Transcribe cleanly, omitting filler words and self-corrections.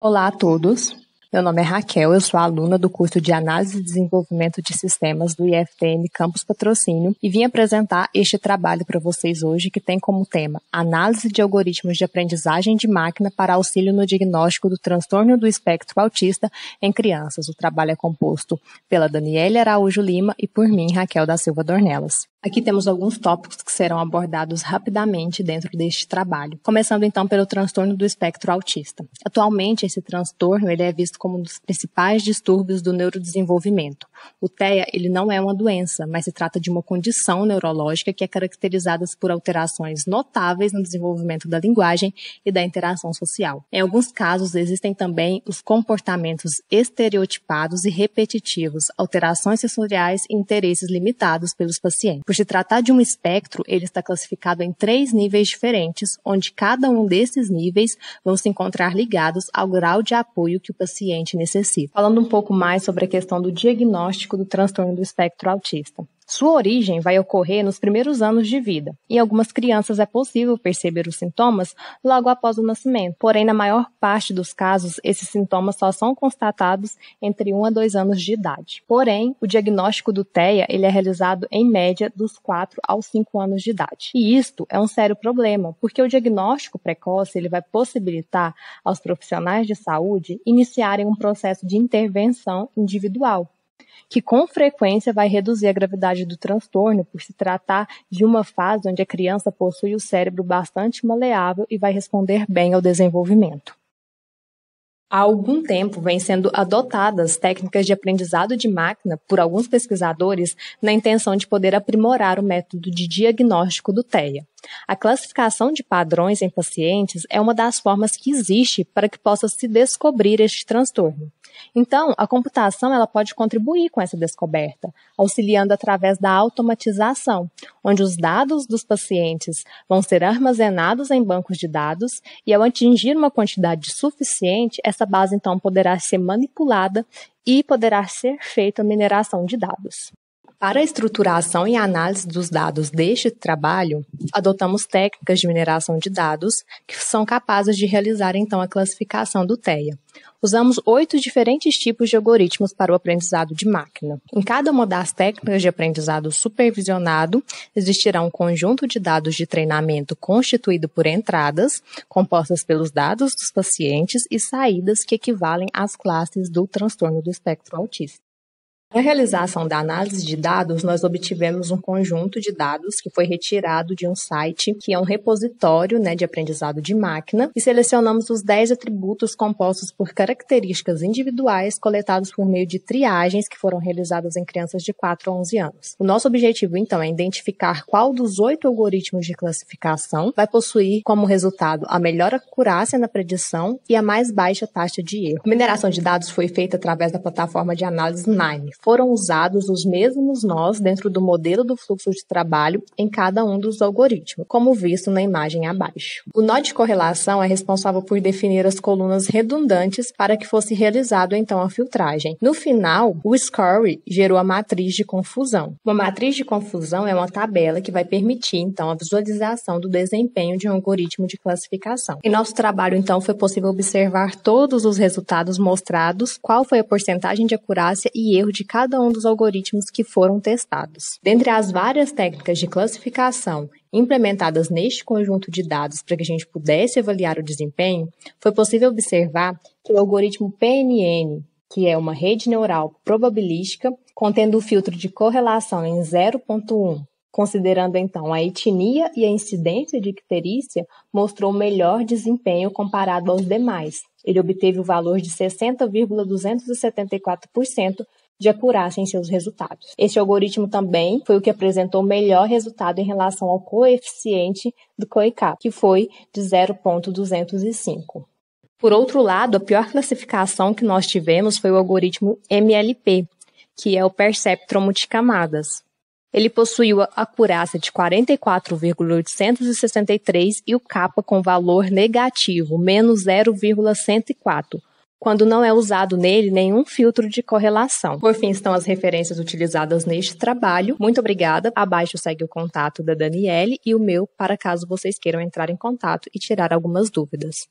Olá a todos, meu nome é Raquel, eu sou aluna do curso de Análise e Desenvolvimento de Sistemas do IFTM Campus Patrocínio e vim apresentar este trabalho para vocês hoje que tem como tema Análise de algoritmos de aprendizagem de máquina para auxílio no diagnóstico do transtorno do espectro autista em crianças. O trabalho é composto pela Daniele Araújo Lima e por mim, Raquel da Silva Dornelas. Aqui temos alguns tópicos que serão abordados rapidamente dentro deste trabalho, começando então pelo transtorno do espectro autista. Atualmente, esse transtorno ele é visto como um dos principais distúrbios do neurodesenvolvimento. O TEA ele não é uma doença, mas se trata de uma condição neurológica que é caracterizada por alterações notáveis no desenvolvimento da linguagem e da interação social. Em alguns casos, existem também os comportamentos estereotipados e repetitivos, alterações sensoriais e interesses limitados pelos pacientes. Por se tratar de um espectro, ele está classificado em 3 níveis diferentes, onde cada um desses níveis vão se encontrar ligados ao grau de apoio que o paciente necessita. Falando um pouco mais sobre a questão do diagnóstico do transtorno do espectro autista. Sua origem vai ocorrer nos primeiros anos de vida. Em algumas crianças é possível perceber os sintomas logo após o nascimento. Porém, na maior parte dos casos, esses sintomas só são constatados entre 1 a 2 anos de idade. Porém, o diagnóstico do TEA ele é realizado em média dos 4 aos 5 anos de idade. E isto é um sério problema, porque o diagnóstico precoce ele vai possibilitar aos profissionais de saúde iniciarem um processo de intervenção individual, que com frequência vai reduzir a gravidade do transtorno por se tratar de uma fase onde a criança possui o cérebro bastante maleável e vai responder bem ao desenvolvimento. Há algum tempo vêm sendo adotadas técnicas de aprendizado de máquina por alguns pesquisadores na intenção de poder aprimorar o método de diagnóstico do TEA. A classificação de padrões em pacientes é uma das formas que existe para que possa se descobrir este transtorno. Então, a computação ela pode contribuir com essa descoberta, auxiliando através da automatização, onde os dados dos pacientes vão ser armazenados em bancos de dados e, ao atingir uma quantidade suficiente, essa base então poderá ser manipulada e poderá ser feita a mineração de dados. Para a estruturação e análise dos dados deste trabalho, adotamos técnicas de mineração de dados que são capazes de realizar, então, a classificação do TEA. Usamos 8 diferentes tipos de algoritmos para o aprendizado de máquina. Em cada uma das técnicas de aprendizado supervisionado, existirá um conjunto de dados de treinamento constituído por entradas, compostas pelos dados dos pacientes, e saídas que equivalem às classes do transtorno do espectro autista. Na realização da análise de dados, nós obtivemos um conjunto de dados que foi retirado de um site que é um repositório de aprendizado de máquina e selecionamos os 10 atributos compostos por características individuais coletados por meio de triagens que foram realizadas em crianças de 4 a 11 anos. O nosso objetivo, então, é identificar qual dos 8 algoritmos de classificação vai possuir como resultado a melhor acurácia na predição e a mais baixa taxa de erro. A mineração de dados foi feita através da plataforma de análise NIME. Foram usados os mesmos nós dentro do modelo do fluxo de trabalho em cada um dos algoritmos, como visto na imagem abaixo. O nó de correlação é responsável por definir as colunas redundantes para que fosse realizado então a filtragem. No final, o score gerou a matriz de confusão. Uma matriz de confusão é uma tabela que vai permitir então a visualização do desempenho de um algoritmo de classificação. Em nosso trabalho então foi possível observar todos os resultados mostrados, qual foi a porcentagem de acurácia e erro de cada um dos algoritmos que foram testados. Dentre as várias técnicas de classificação implementadas neste conjunto de dados para que a gente pudesse avaliar o desempenho, foi possível observar que o algoritmo PNN, que é uma rede neural probabilística, contendo o filtro de correlação em 0,1, considerando então a etnia e a incidência de icterícia, mostrou melhor desempenho comparado aos demais. Ele obteve o valor de 60,274% de acurácia em seus resultados. Este algoritmo também foi o que apresentou melhor resultado em relação ao coeficiente do COICAP, que foi de 0,205. Por outro lado, a pior classificação que nós tivemos foi o algoritmo MLP, que é o Perceptron Multicamadas. Ele possuiu a acurácia de 44,863 e o kappa com valor negativo, menos 0,104, quando não é usado nele nenhum filtro de correlação. Por fim, estão as referências utilizadas neste trabalho. Muito obrigada. Abaixo segue o contato da Daniele e o meu, para caso vocês queiram entrar em contato e tirar algumas dúvidas.